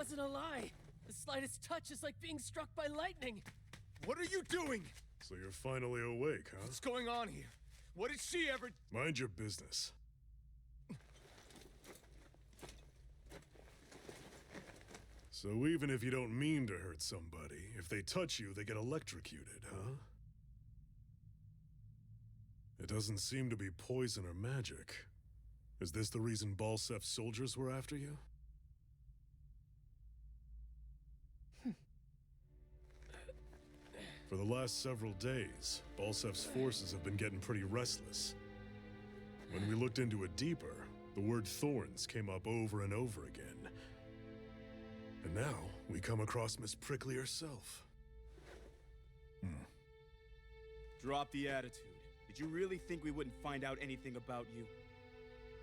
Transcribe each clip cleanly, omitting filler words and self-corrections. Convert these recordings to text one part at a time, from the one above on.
wasn't a lie. The slightest touch is like being struck by lightning. What are you doing? So you're finally awake, huh? What's going on here? What did she ever... Mind your business. So even if you don't mean to hurt somebody, if they touch you, they get electrocuted, huh? It doesn't seem to be poison or magic. Is this the reason Balsef's soldiers were after you? For the last several days, Balsef's forces have been getting pretty restless. When we looked into it deeper, the word thorns came up over and over again. And now, we come across Miss Prickly herself. Drop the attitude. Did you really think we wouldn't find out anything about you?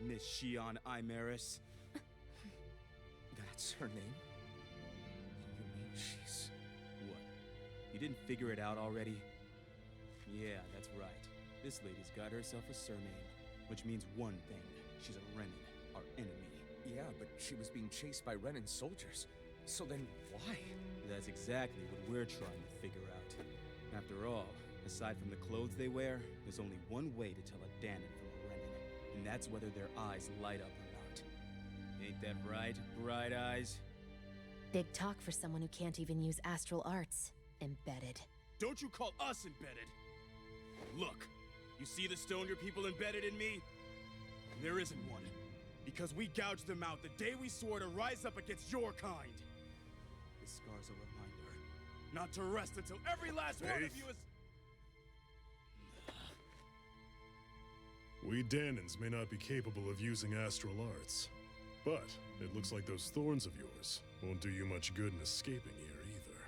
Miss Shion Imaris? That's her name? You mean she's... What? You didn't figure it out already? Yeah, that's right. This lady's got herself a surname, which means one thing. She's a Renin, our enemy. Yeah, but she was being chased by Renin soldiers. So then why? That's exactly what we're trying to figure out. After all, aside from the clothes they wear, there's only one way to tell a Danon from a Renin, and that's whether their eyes light up or not. Ain't that right, Bright Eyes? Big talk for someone who can't even use astral arts. Embedded. Don't you call us embedded! Look, you see the stone your people embedded in me? There isn't one. Because we gouged them out the day we swore to rise up against your kind. This scar's a reminder, not to rest until every last one of you is... We Danons may not be capable of using astral arts, but it looks like those thorns of yours won't do you much good in escaping here either.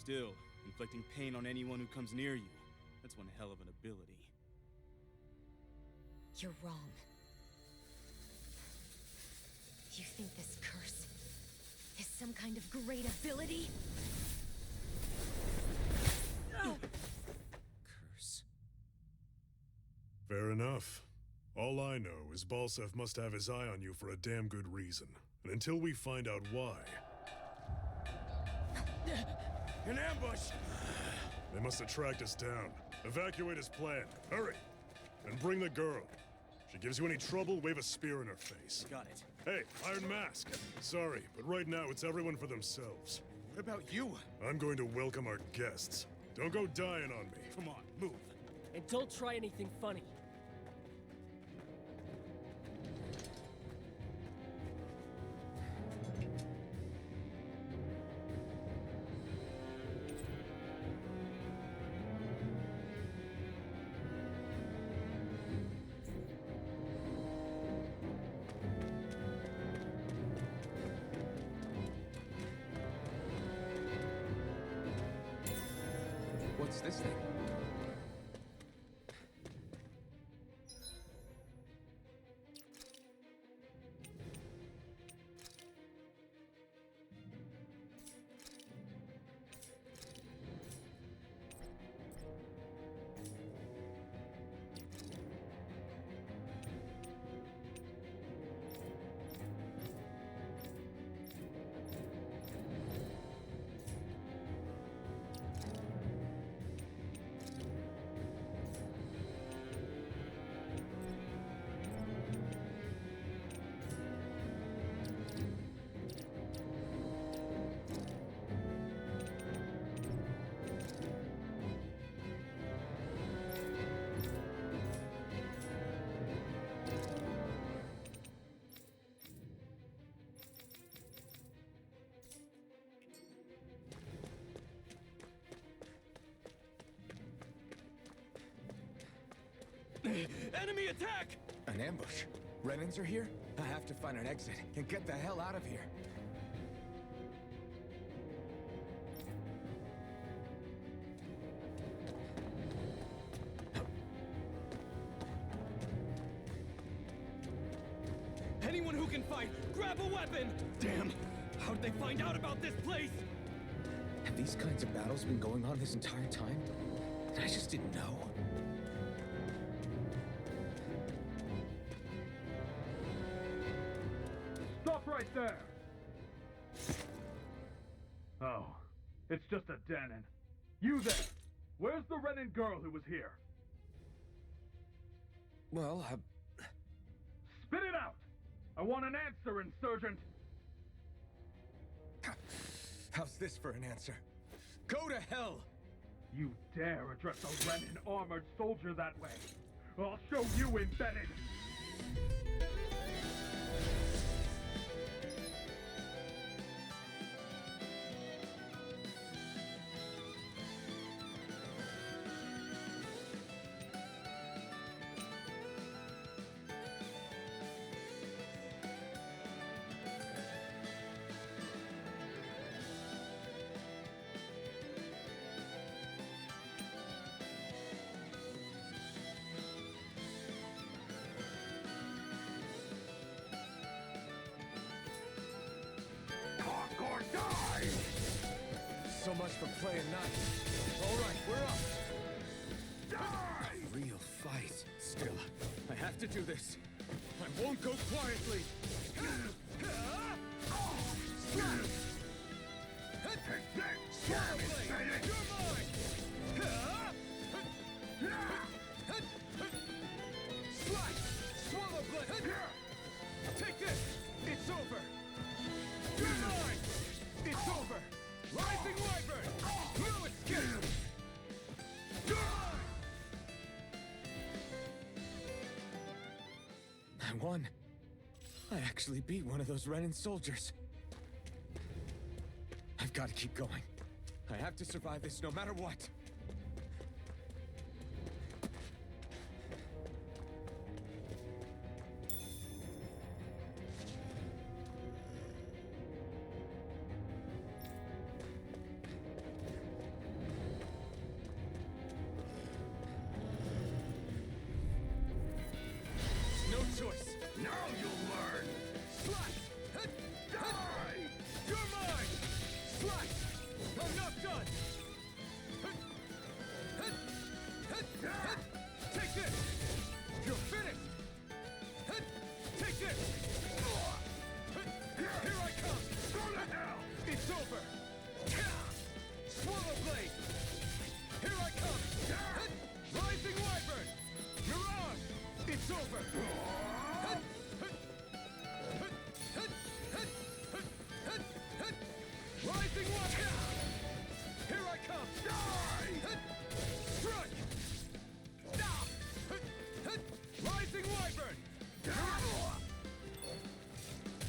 Still, inflicting pain on anyone who comes near you, that's one hell of an ability. You're wrong. You think this curse is some kind of great ability? Curse. Fair enough. All I know is Balsef must have his eye on you for a damn good reason. And until we find out why... An ambush! They must have tracked us down. Evacuate as planned. Hurry! And bring the girl. If she gives you any trouble, wave a spear in her face. Got it. Hey, Iron Mask. Sorry, but right now it's everyone for themselves. What about you? I'm going to welcome our guests. Don't go dying on me. Come on, move. And don't try anything funny. What's this thing? Enemy attack! An ambush. Renins are here? I have to find an exit and get the hell out of here. Anyone who can fight, grab a weapon! Damn! How'd they find out about this place? Have these kinds of battles been going on this entire time? I just didn't know. Stop right there! Oh, it's just a Danon. You there! Where's the Renin girl who was here? Well, Spit it out! I want an answer, Insurgent! how's this for an answer? Go to hell! You dare address a Renin armored soldier that way? I'll show you, Embedded! So much for playing nice. All right, we're up. Die! A real fight. Still, I have to do this. I won't go quietly. Swallow blade. Take this. It's over. You're mine. It's over. Rising Wyvern! No escape! I won. I actually beat one of those Renin soldiers. I've got to keep going. I have to survive this no matter what. No choice. Now you'll learn. Slash! Die! You're mine! Slash! I'm not done! Take this! You're finished! Take this! Here I come! Go to hell! It's over! Swallow blade! Here I come! Rising Wyvern! You're on! It's over! Rising Wyvern! Here I come! Die! Strike! Rising Wyvern!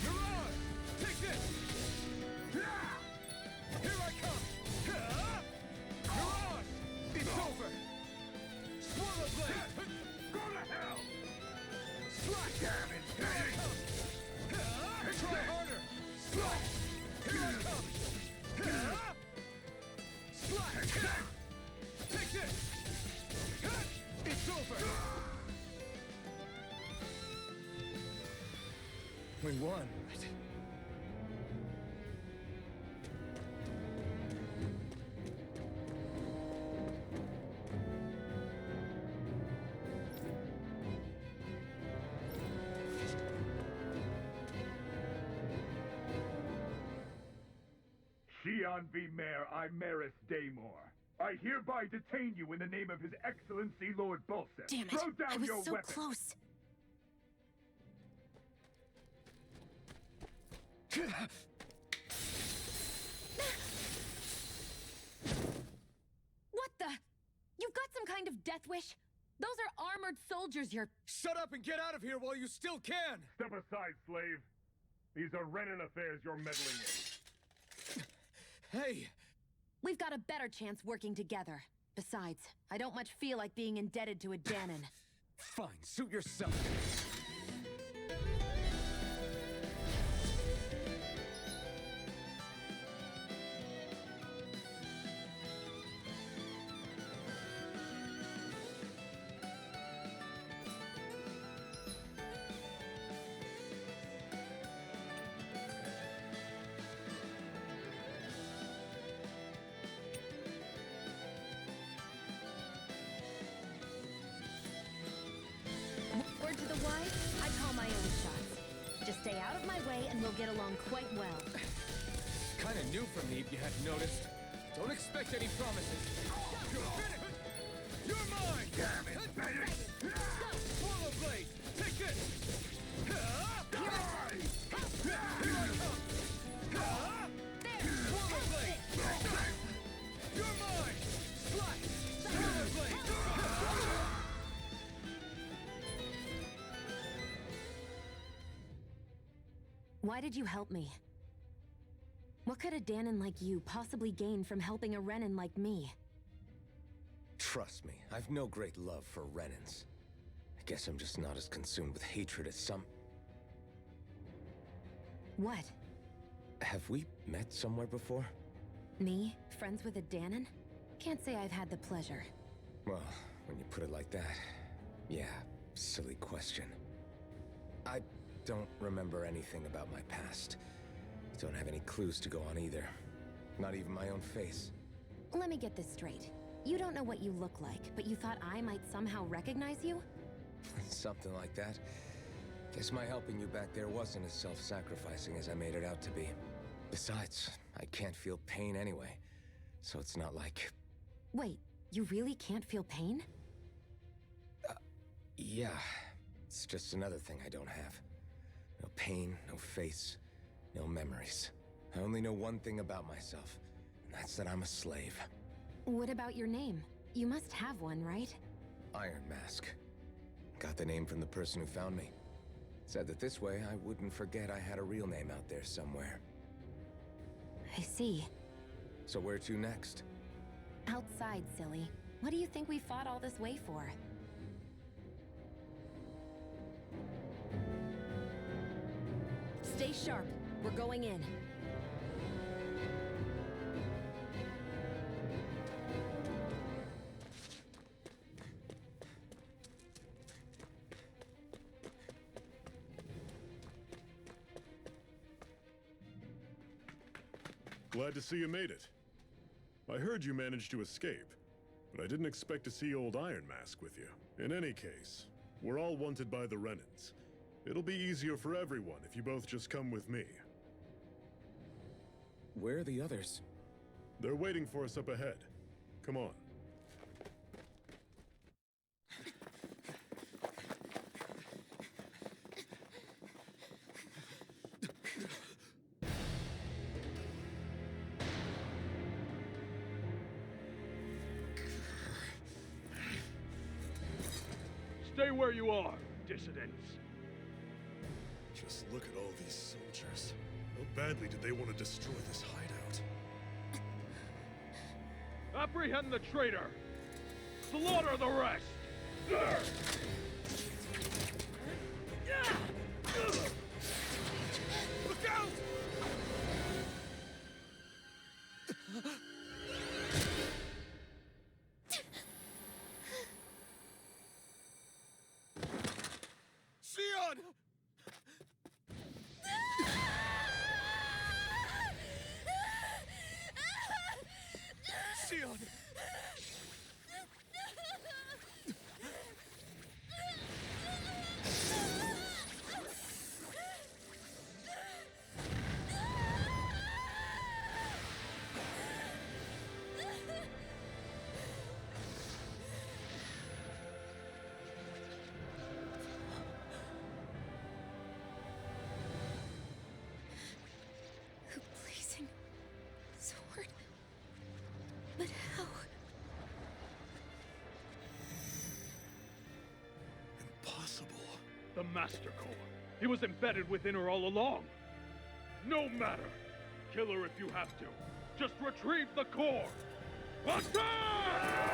You're on! Take this! Here I come! You're on! It's over! Swallow blade! Go to hell! Slash! Damn it! Here I come! Try harder! Slash! Here I come! Slash! Take this! It's over! We won, right? Xian V. Mayor Imaris Daymore. I hereby detain you in the name of His Excellency Lord Bolseth. Damn it! Throw down I was your so weapon. close. What the? You've got some kind of death wish? Those are armored soldiers you're... Shut up and get out of here while you still can! Step aside, slave. These are Renin affairs you're meddling in. Hey! We've got a better chance working together. Besides, I don't much feel like being indebted to a Danon. Fine, suit yourself. Word to the wise, I call my own shots. Just stay out of my way and we'll get along quite well. kinda new for me, if you hadn't noticed. Don't expect any promises. You're finished! You're mine! Damn it, Bennett! Swallow blade! Take this! Die! Here I come! Swallow blade! You're mine! Slice! Swallow blade! Why did you help me? What could a Danon like you possibly gain from helping a Renan like me? Trust me, I've no great love for Renans. I guess I'm just not as consumed with hatred as some... What? Have we met somewhere before? Me? Friends with a Danon? Can't say I've had the pleasure. Well, when you put it like that, yeah, silly question. I don't remember anything about my past. Don't have any clues to go on either. Not even my own face. Let me get this straight. You don't know what you look like, but you thought I might somehow recognize you? Something like that. Guess my helping you back there wasn't as self-sacrificing as I made it out to be. Besides, I can't feel pain anyway, so it's not like... Wait, you really can't feel pain? Yeah, it's just another thing I don't have. No pain, no face, no memories. I only know one thing about myself, and that's that I'm a slave. What about your name? You must have one, right? Iron Mask. Got the name from the person who found me. Said that this way I wouldn't forget I had a real name out there somewhere. I see. So where to next? Outside, silly. What do you think we fought all this way for? Stay sharp. We're going in. Glad to see you made it. I heard you managed to escape, but I didn't expect to see old Iron Mask with you. In any case, we're all wanted by the Renans. It'll be easier for everyone if you both just come with me. Where are the others? They're waiting for us up ahead. Come on. Stay where you are, dissidents. Just look at all these soldiers. How badly did they want to destroy this hideout? Apprehend the traitor! Slaughter the rest! Look out! Sion! Sion! A blazing sword? But how? Impossible. The Master Core. He was embedded within her all along. No matter. Kill her if you have to. Just retrieve the core. Attack!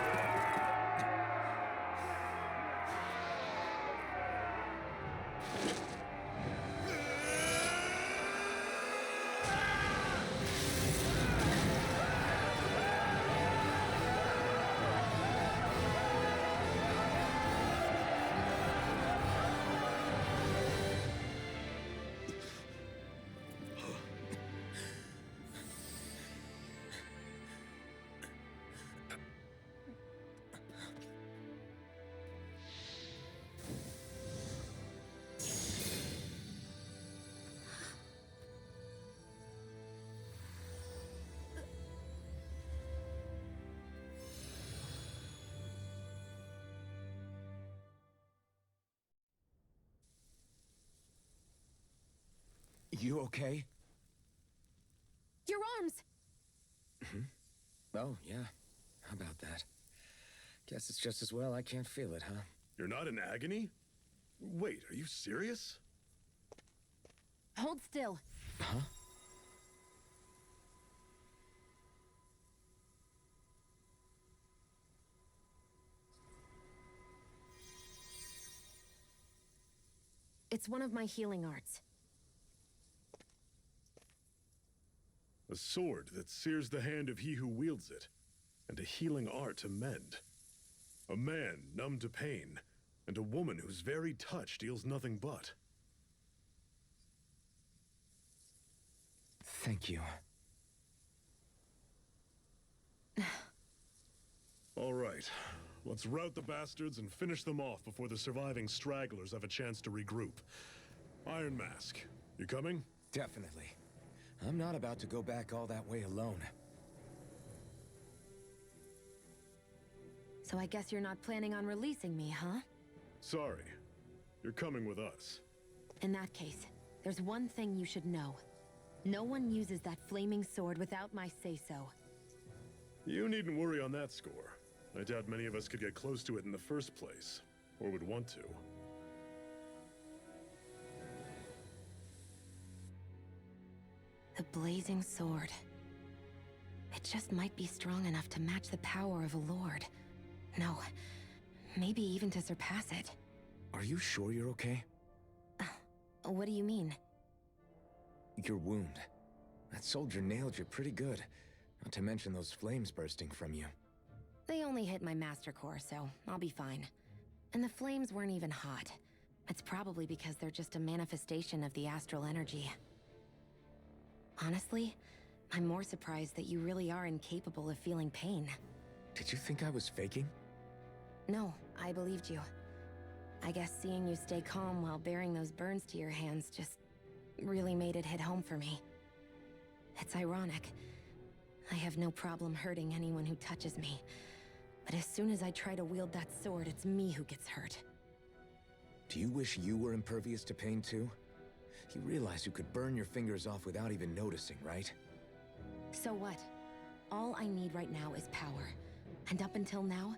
You okay? Your arms! Oh, yeah. How about that? Guess it's just as well I can't feel it, huh? You're not in agony? Wait, are you serious? Hold still. Huh? It's one of my healing arts. A sword that sears the hand of he who wields it, and a healing art to mend. A man numb to pain, and a woman whose very touch deals nothing but. Thank you. All right, let's rout the bastards and finish them off before the surviving stragglers have a chance to regroup. Iron Mask, you coming? Definitely. I'm not about to go back all that way alone. So I guess you're not planning on releasing me, huh? Sorry, you're coming with us. In that case, there's one thing you should know. No one uses that flaming sword without my say-so. You needn't worry on that score. I doubt many of us could get close to it in the first place, or would want to. The blazing sword. It just might be strong enough to match the power of a lord. No, maybe even to surpass it. Are you sure you're okay? What do you mean? Your wound. That soldier nailed you pretty good. Not to mention those flames bursting from you. They only hit my master core, so I'll be fine. And the flames weren't even hot. It's probably because they're just a manifestation of the astral energy. Honestly, I'm more surprised that you really are incapable of feeling pain. Did you think I was faking? No, I believed you. I guess seeing you stay calm while bearing those burns to your hands just really made it hit home for me. It's ironic. I have no problem hurting anyone who touches me. But as soon as I try to wield that sword, it's me who gets hurt. Do you wish you were impervious to pain too? You realize you could burn your fingers off without even noticing, right? So what? All I need right now is power. And up until now,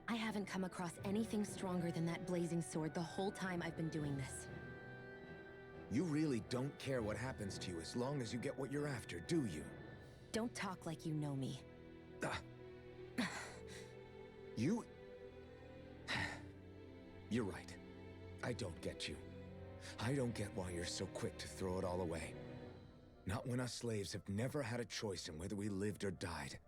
I haven't come across anything stronger than that blazing sword the whole time I've been doing this. You really don't care what happens to you as long as you get what you're after, do you? Don't talk like you know me. You... You're right. I don't get you. I don't get why you're so quick to throw it all away. Not when us slaves have never had a choice in whether we lived or died.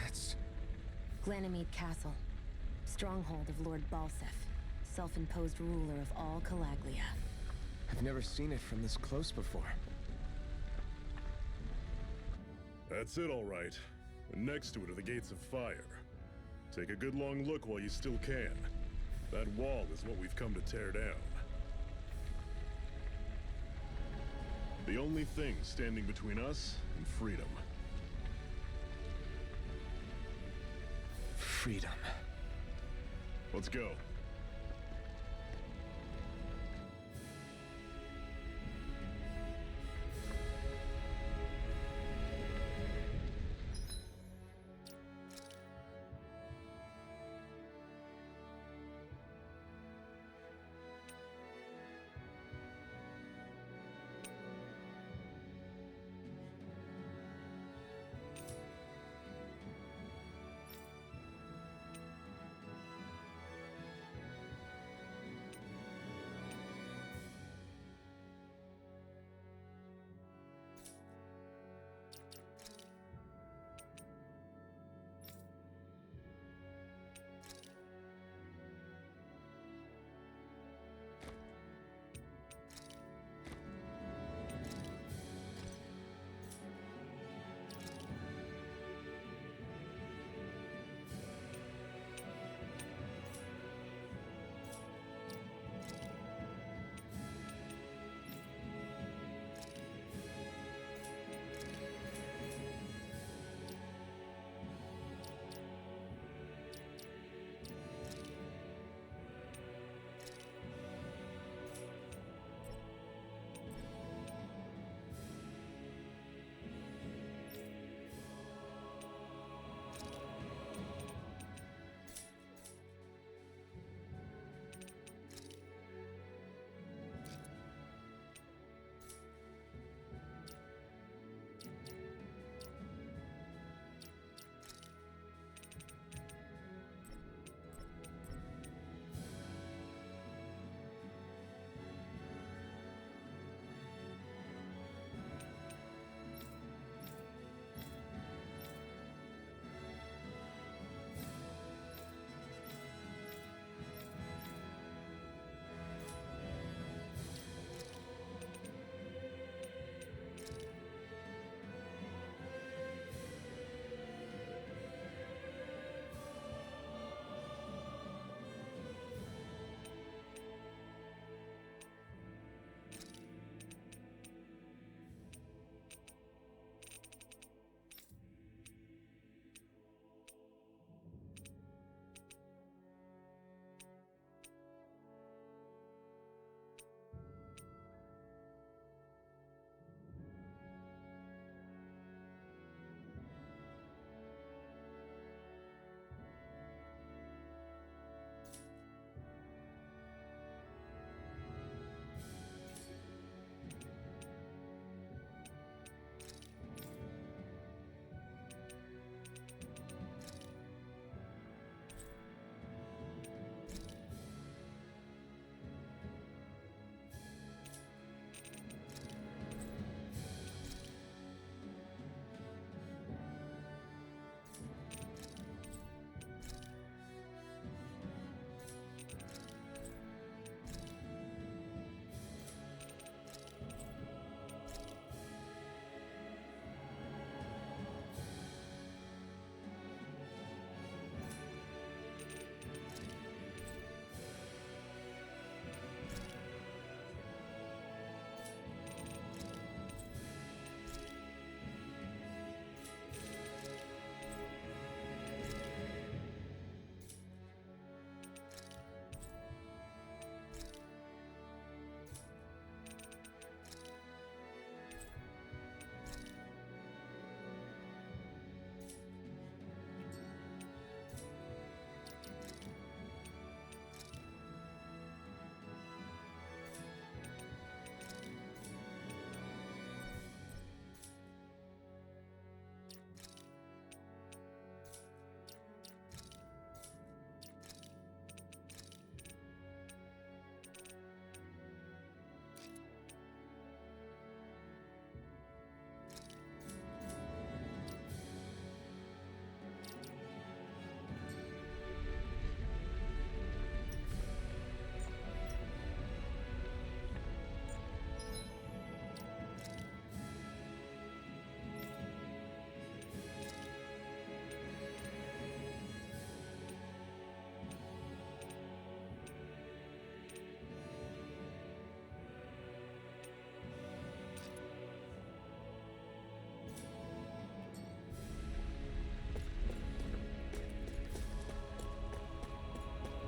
That's... Glanimede Castle. Stronghold of Lord Balsef. Self-imposed ruler of all Calaglia. I've never seen it from this close before. That's it, all right. And next to it are the Gates of Fire. Take a good long look while you still can. That wall is what we've come to tear down. The only thing standing between us and freedom. Freedom. Let's go.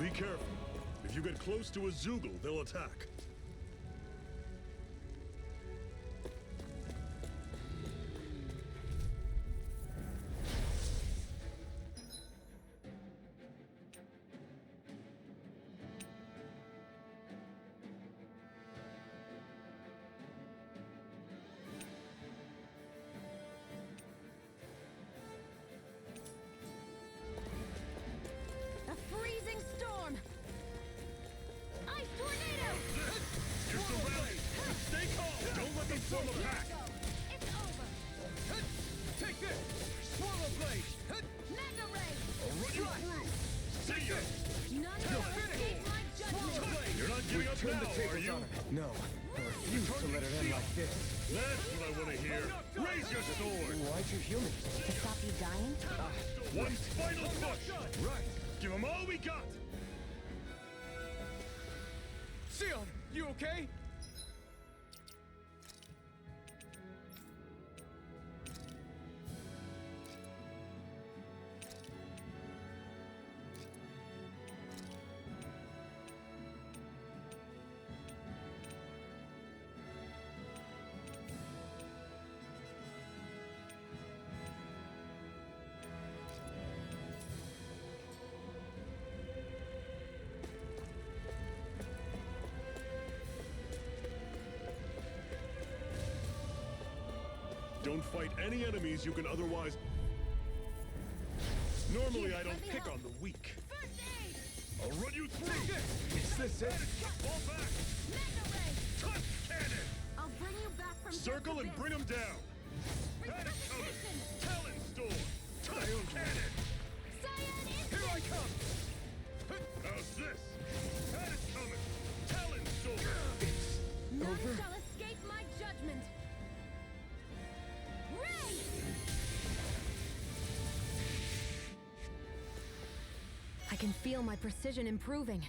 Be careful. If you get close to a Zoogle, they'll attack. A freezing storm! Ice tornado! You're surrounded! Stay calm! Don't let them form a pack! It's over! Take this! Swallow blade! Mega ray! I'll run you through! See ya! None shall escape my judgment! You're not giving up Turn the now, are tables you? on him. No, I refuse to let it end like this. That's what I want to hear! Raise your sword! Why'd you human? To stop you dying? One final push! Right. Give them all we got! Sion, you okay? Don't fight any enemies you can otherwise... Normally I don't pick on the weak. First aid! I'll run you through! Is this it? Fall back! Mega ray! Touch cannon! I'll bring you back from Circle and bring them down! Panic coming! Talon storm! Touch cannon! Cyan Here I come! How's this? Panic coming! Talon storm! None shall escape my judgment! Ray! I can feel my precision improving.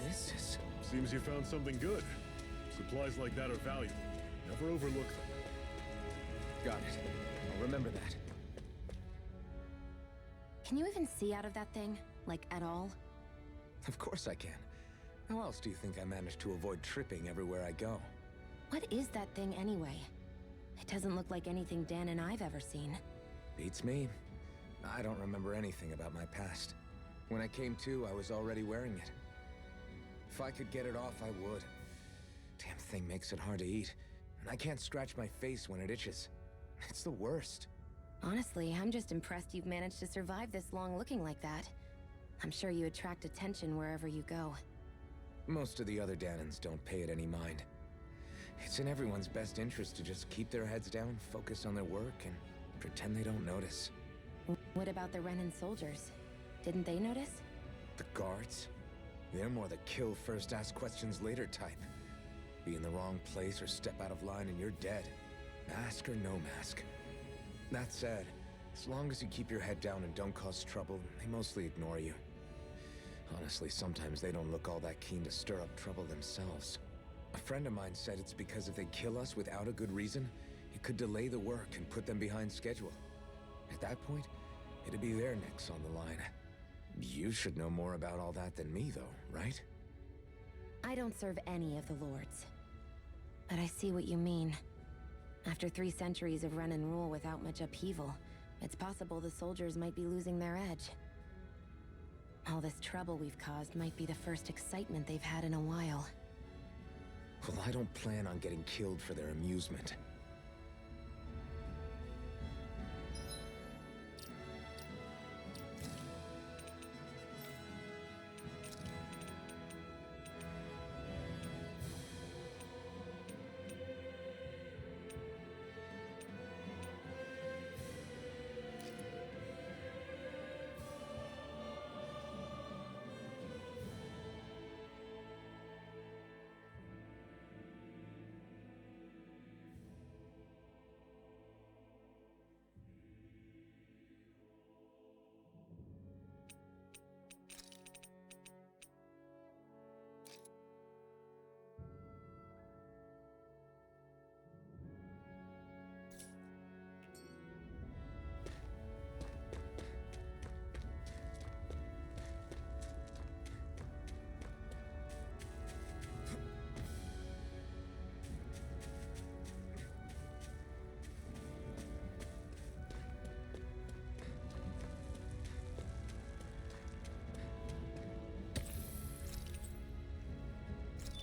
This is... Seems you found something good. Supplies like that are valuable. Never overlook them. Got it. I'll remember that. Can you even see out of that thing? Like, at all? Of course I can. How else do you think I managed to avoid tripping everywhere I go? What is that thing anyway? It doesn't look like anything Dan and I've ever seen. Beats me. I don't remember anything about my past. When I came to, I was already wearing it. If I could get it off, I would. Damn thing makes it hard to eat. And I can't scratch my face when it itches. It's the worst. Honestly, I'm just impressed you've managed to survive this long looking like that. I'm sure you attract attention wherever you go. Most of the other Danans don't pay it any mind. It's in everyone's best interest to just keep their heads down, focus on their work, and pretend they don't notice. What about the Renan soldiers? Didn't they notice? The guards? They're more the kill first, ask questions later type. Be in the wrong place or step out of line and you're dead. Mask or no mask. That said, as long as you keep your head down and don't cause trouble, they mostly ignore you. Honestly, sometimes they don't look all that keen to stir up trouble themselves. A friend of mine said it's because if they kill us without a good reason, it could delay the work and put them behind schedule. At that point, it'd be their necks on the line. You should know more about all that than me, though, right? I don't serve any of the lords. But I see what you mean. After 3 centuries of run and rule without much upheaval, it's possible the soldiers might be losing their edge. All this trouble we've caused might be the first excitement they've had in a while. Well, I don't plan on getting killed for their amusement.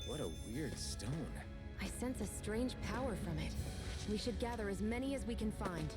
What a weird stone. I sense a strange power from it. We should gather as many as we can find.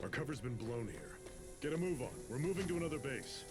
Our cover's been blown here. Get a move on. We're moving to another base.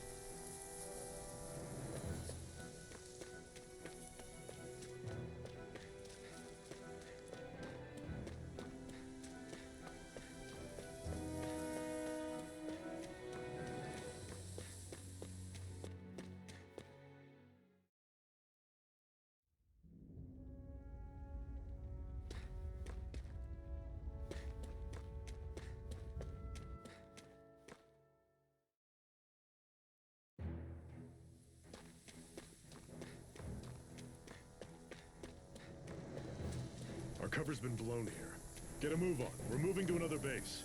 Our cover's been blown here. Get a move on. We're moving to another base.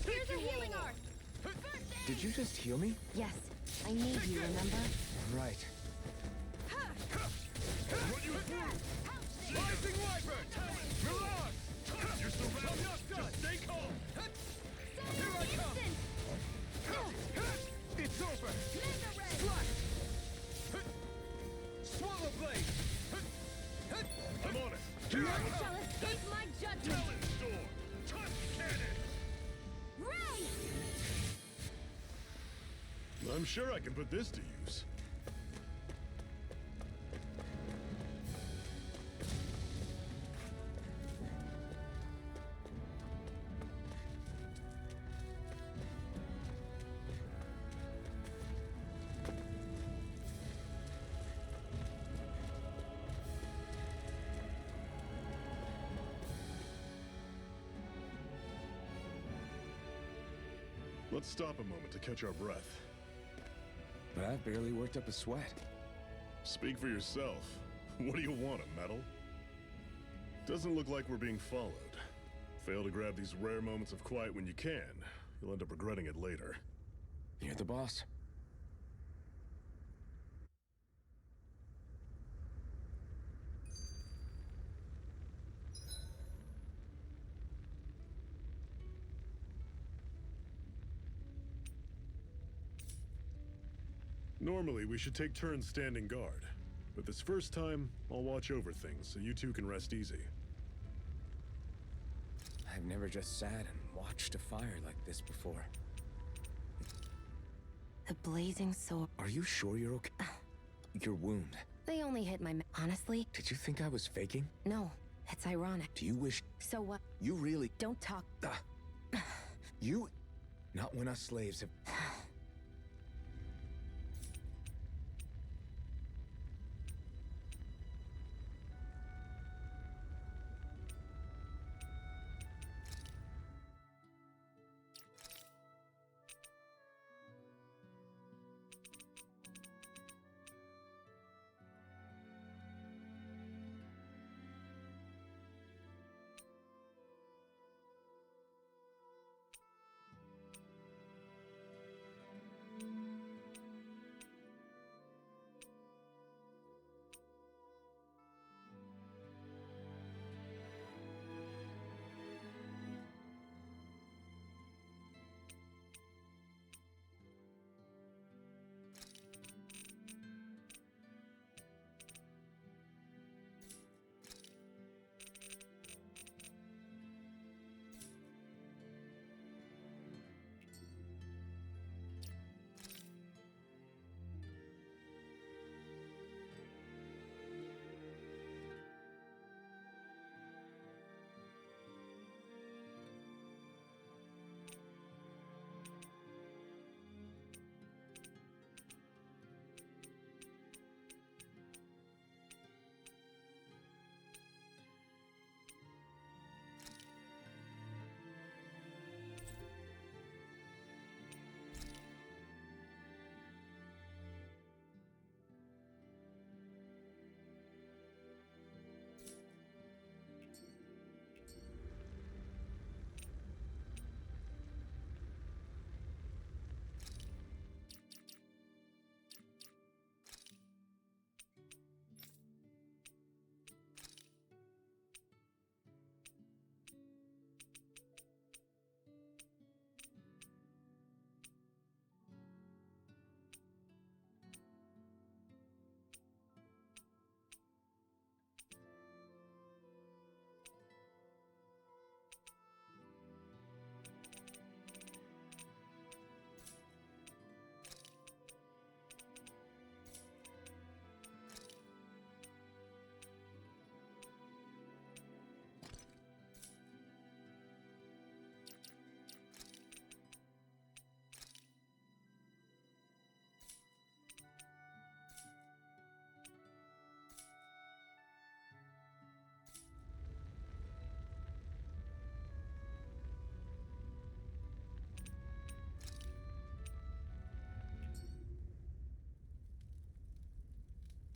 Here's a healing art! Did you just heal me? Yes, I need you, remember? Right. Rising Wyvern! Mirage! You're surrounded! Just stay calm! Here I come! It's over! Slash! Swallow blade! I'm on it. None shall escape my judgment! Talon storm. Touch cannon. Ray! I'm sure I can put this to use. Let's stop a moment to catch our breath. But I've barely worked up a sweat. Speak for yourself. What do you want, a medal? Doesn't look like we're being followed. Fail to grab these rare moments of quiet when you can. You'll end up regretting it later. You're the boss. Normally, we should take turns standing guard. But this first time, I'll watch over things so you two can rest easy. I've never just sat and watched a fire like this before. The blazing sword. Are you sure you're okay? Your wound. They only hit my honestly? Did you think I was faking? No, it's ironic. Do you wish... So what? You really... Don't talk. You... Not when us slaves have...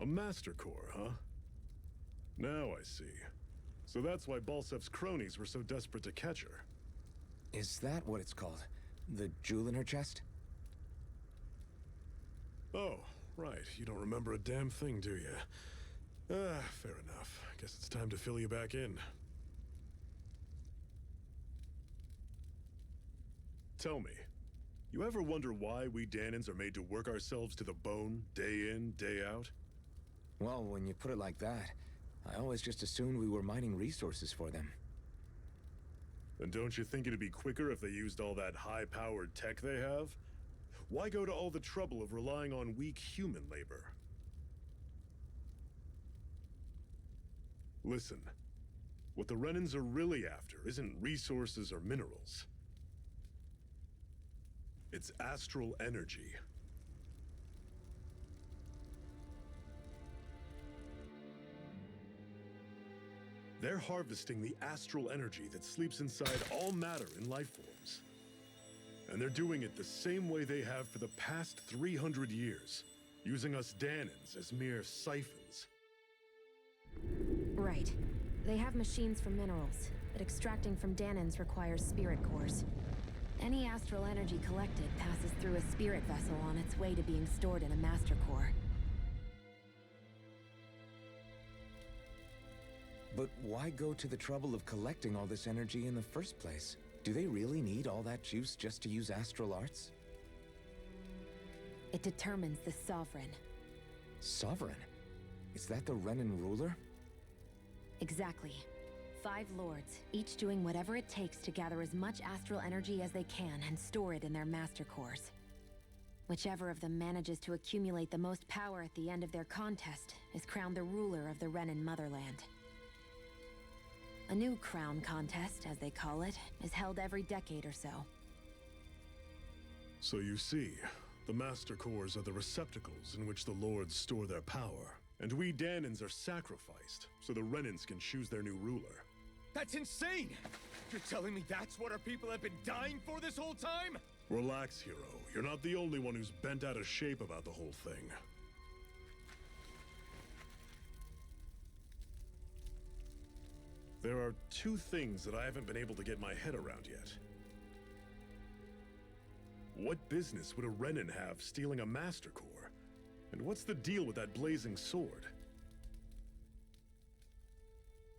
A Master Core, huh? Now I see. So that's why Balsev's cronies were so desperate to catch her. Is that what it's called? The jewel in her chest? Oh, right. You don't remember a damn thing, do you? Fair enough. Guess it's time to fill you back in. Tell me, you ever wonder why we Danans are made to work ourselves to the bone, day in, day out? Well, when you put it like that, I always just assumed we were mining resources for them. And don't you think it'd be quicker if they used all that high-powered tech they have? Why go to all the trouble of relying on weak human labor? Listen, what the Renans are really after isn't resources or minerals. It's astral energy. They're harvesting the astral energy that sleeps inside all matter in life forms. And they're doing it the same way they have for the past 300 years, using us Danans as mere siphons. Right. They have machines for minerals, but extracting from Danans requires spirit cores. Any astral energy collected passes through a spirit vessel on its way to being stored in a master core. But why go to the trouble of collecting all this energy in the first place? Do they really need all that juice just to use astral arts? It determines the Sovereign. Sovereign? Is that the Renan ruler? Exactly. 5 lords, each doing whatever it takes to gather as much astral energy as they can and store it in their master cores. Whichever of them manages to accumulate the most power at the end of their contest is crowned the ruler of the Renan motherland. A new crown contest, as they call it, is held every decade or so. So you see, the Master Cores are the receptacles in which the Lords store their power. And we Danans are sacrificed, so the Renans can choose their new ruler. That's insane! You're telling me that's what our people have been dying for this whole time? Relax, hero. You're not the only one who's bent out of shape about the whole thing. There are 2 things that I haven't been able to get my head around yet. What business would a Renan have stealing a Master Core? And what's the deal with that blazing sword?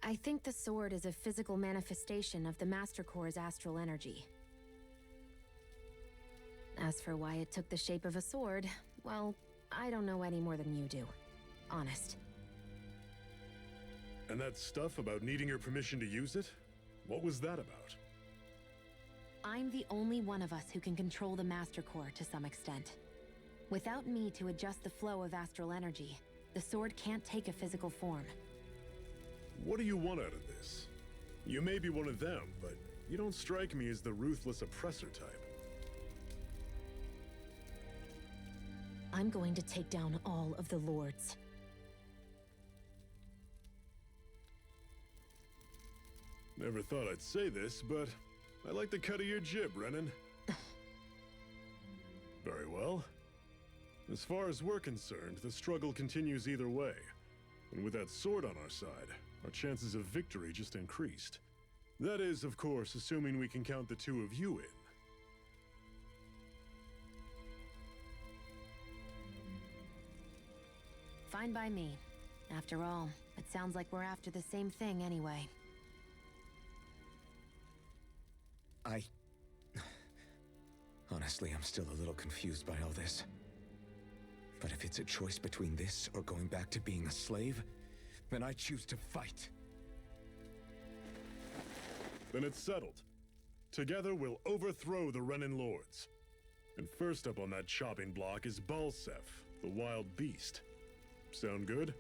I think the sword is a physical manifestation of the Master Core's astral energy. As for why it took the shape of a sword, well, I don't know any more than you do. Honest. And that stuff about needing your permission to use it? What was that about? I'm the only one of us who can control the Master Core to some extent. Without me to adjust the flow of astral energy, the sword can't take a physical form. What do you want out of this? You may be one of them, but you don't strike me as the ruthless oppressor type. I'm going to take down all of the lords. Never thought I'd say this, but I like the cut of your jib, Renan. Very well. As far as we're concerned, the struggle continues either way. And with that sword on our side, our chances of victory just increased. That is, of course, assuming we can count the 2 of you in. Fine by me. After all, it sounds like we're after the same thing anyway. Honestly, I'm still a little confused by all this. But if it's a choice between this or going back to being a slave, then I choose to fight. Then it's settled. Together we'll overthrow the Renan Lords. And first up on that chopping block is Balsef, the wild beast. Sound good?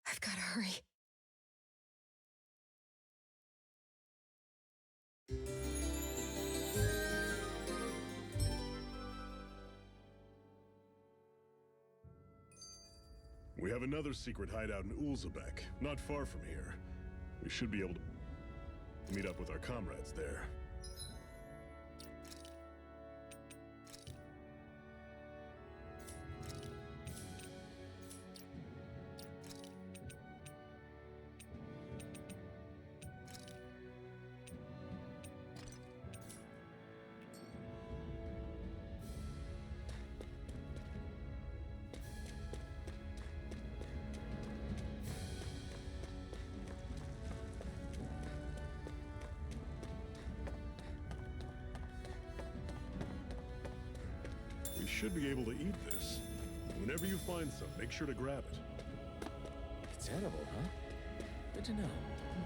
I've gotta hurry. We have another secret hideout in Ulzebek, not far from here. We should be able to meet up with our comrades there. We should be able to eat this. Whenever you find some, make sure to grab it. It's edible, huh? Good to know.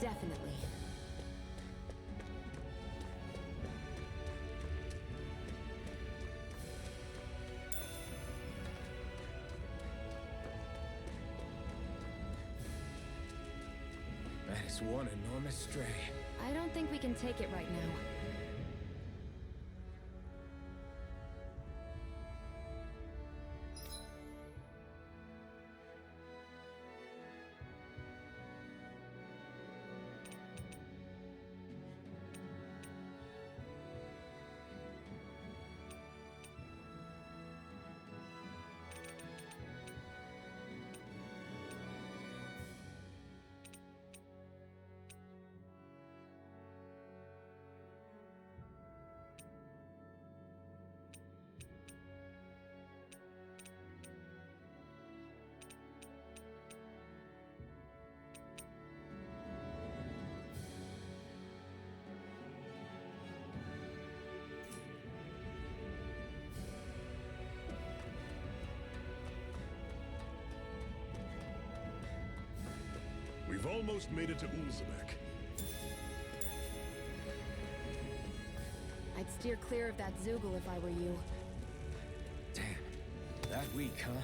Definitely. is one enormous stray. I don't think we can take it right now. We've almost made it to Ulzebek. I'd steer clear of that Zoogle if I were you. Damn. That weak, huh?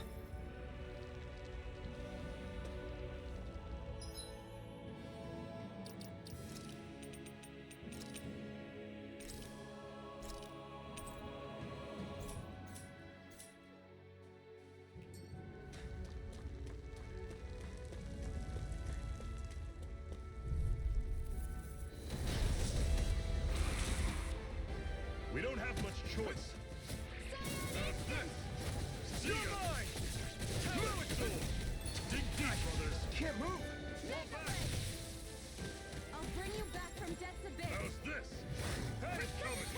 We don't have much choice. How's this? See ya! Dig deep, brothers. Can't move! I'll bring you back from death's abyss. How's this? Had it coming.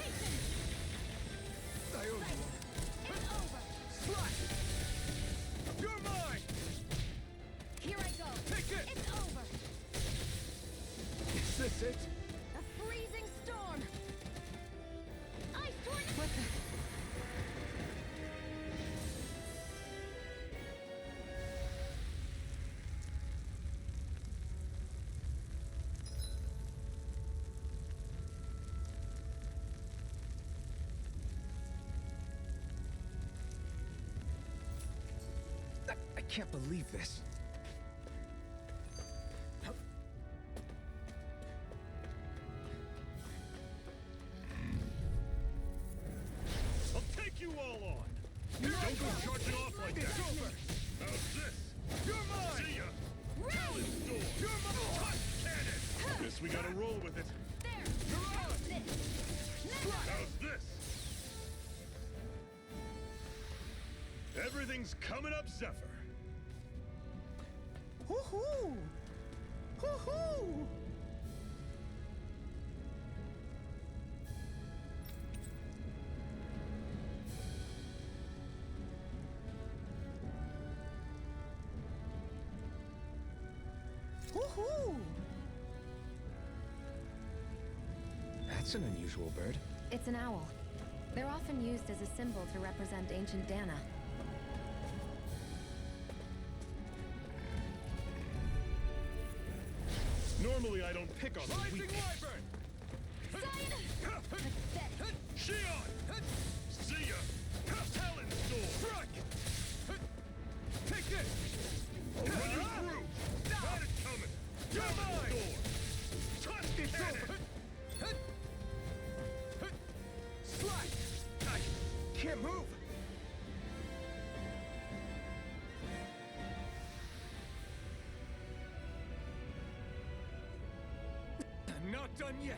I owe you one. It's over. Slash! You're mine! Here I go. Take it! It's over. Is this it? A freezing storm. Ice tornado. What the? I can't believe this. I'll take you all on. Don't go charging off like that. It's over! How's this? You're mine! See ya! You're mine! Hot cannon! Guess we gotta roll with it. There. You're out! How's this? Everything's coming up, Zephyr. Woohoo! Woohoo! Woohoo! That's an unusual bird. It's an owl. They're often used as a symbol to represent ancient Dana. Normally, I don't pick on the Rising weak. Wyvern! Pathetic. Shion! See ya! Talon Storm! Strike! Take this! I'll run you through! Got it coming! You're Talon mine! Storm! Touch It's cannon! over! Slash! I can't move! I'm not done yet!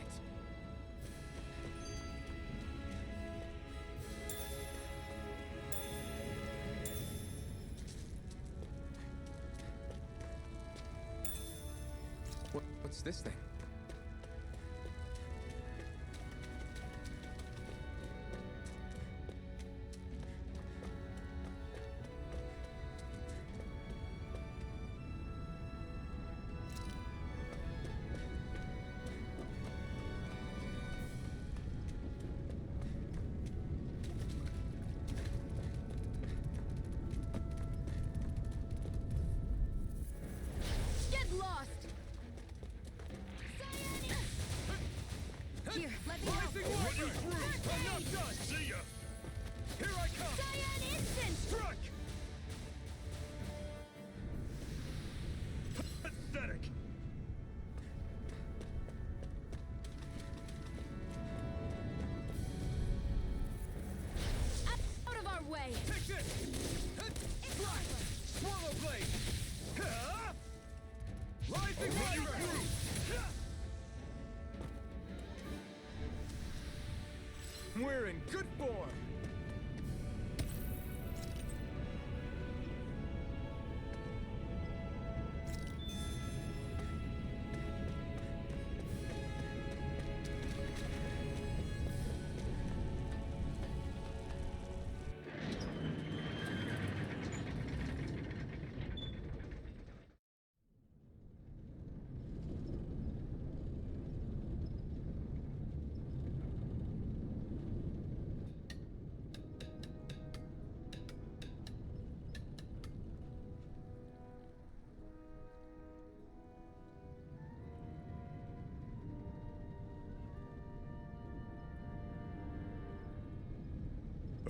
What's this thing? Get lost. Here, let me Rising help. Run you Wyvern! through! I'm not done! See ya! Here I come! Cyan instant. Strike! Pathetic! Strike! Swallow blade! Rising Thunder! We're in good form!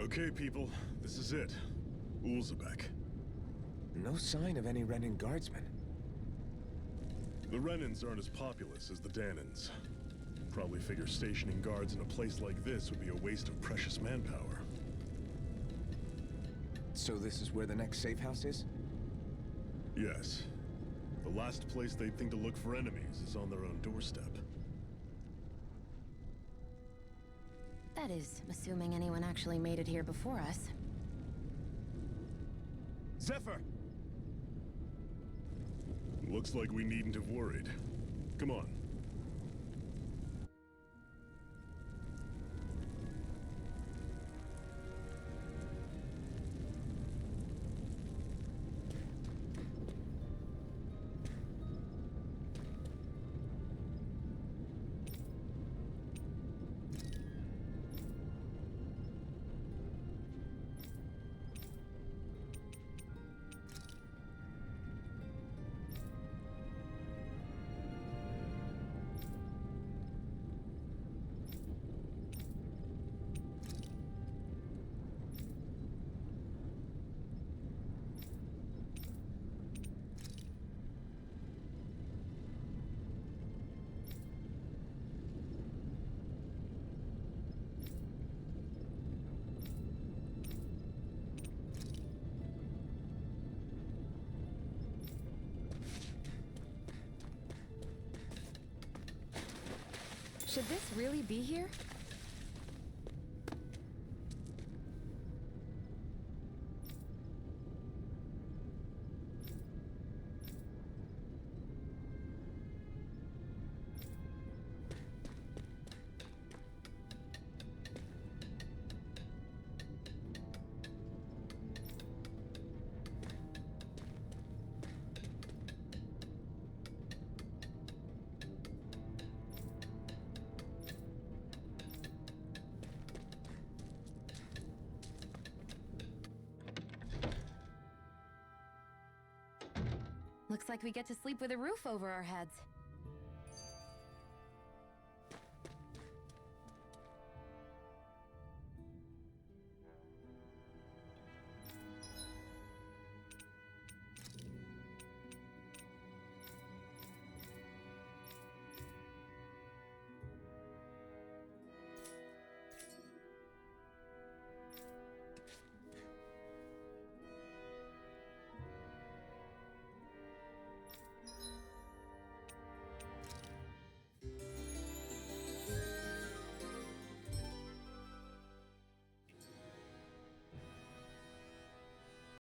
Okay, people, this is it. Ulzebek. No sign of any Renin guardsmen. The Renins aren't as populous as the Danins. Probably figure stationing guards in a place like this would be a waste of precious manpower. So this is where the next safe house is? Yes. The last place they'd think to look for enemies is on their own doorstep. That is, assuming anyone actually made it here before us. Zephyr! Looks like we needn't have worried. Come on. Should this really be here? Looks like we get to sleep with a roof over our heads.